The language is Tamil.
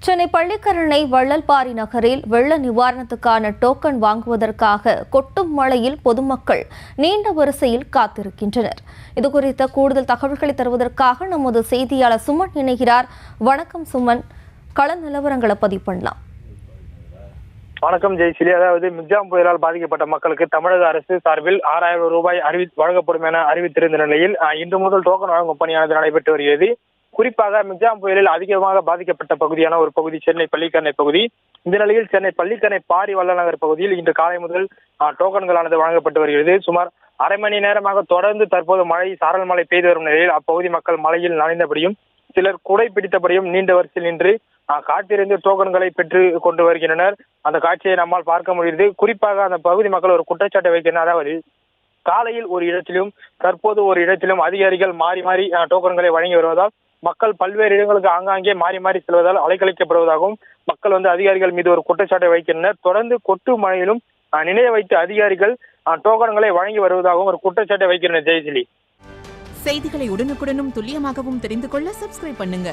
சென்னை பள்ளிக்கரணை வள்ளல்பாரி நகரில் வெள்ள நிவாரணத்துக்கான டோக்கன் வாங்குவதற்காக கொட்டும் மழையில் பொதுமக்கள் நீண்ட வரிசையில் காத்திருக்கின்றனர். இதுகுறித்த கூடுதல் தகவல்களை தருவதற்காக நமது செய்தியாளர் சுமன் இணைகிறார். வணக்கம் சுமன், கள நிலவரங்களை பதிவு பண்ணலாம். வணக்கம் ஜெயஸ்ரீ. அதாவது மிக்ஜாம் புயலால் பாதிக்கப்பட்ட மக்களுக்கு தமிழக அரசு சார்பில் 6000 ரூபாய் வழங்கப்படும் என அறிவித்திருந்த நிலையில் இன்று முதல் டோக்கன் வழங்கும் பணியானது நடைபெற்று வருகிறது. குறிப்பாக மிக்ஜாம் புயலில் அதிகமாக பாதிக்கப்பட்ட பகுதியான ஒரு பகுதி சென்னை பள்ளிக்கரணை பகுதி. இந்த நிலையில் சென்னை பள்ளிக்கரணை பாரி வள்ளநகர் பகுதியில் இன்று காலை முதல் டோக்கன்களானது வழங்கப்பட்டு வருகிறது. சுமார் அரை மணி நேரமாக தொடர்ந்து தற்போது சாரல் மழை பெய்து வரும் நிலையில் அப்பகுதி மக்கள் மழையில் நனைந்தபடியும் சிலர் குடை பிடித்தபடியும் நீண்ட வரிசையில் நின்று காத்திருந்து டோக்கன்களை பெற்று கொண்டு வருகின்றனர். அந்த காட்சியை நம்மால் பார்க்க முடியுது. குறிப்பாக அந்த பகுதி மக்கள் ஒரு குற்றச்சாட்டை வைக்கின்றனர். அதாவது காலையில் ஒரு இடத்திலும் தற்போது ஒரு இடத்திலும் அதிகாரிகள் மாறி மாறி டோக்கன்களை வழங்கி வருவதால் மக்கள் பல்வேறு இடங்களுக்கு ஆங்காங்கே மாறி மாறி செல்வதால் அலைக்கழிக்கப்படுவதாகவும் மக்கள் அதிகாரிகள் மீது ஒரு குற்றச்சாட்டை வைக்கின்றனர். தொடர்ந்து கொட்டு மழையிலும் நினைய வைத்து அதிகாரிகள் டோக்கன்களை வழங்கி வருவதாகவும் ஒரு குற்றச்சாட்டை வைக்கின்றனர். ஜெயஸ்ரீ, செய்திகளை உடனுக்குடனும் துல்லியமாகவும் தெரிந்து கொள்ள சப்ஸ்கிரைப் பண்ணுங்க.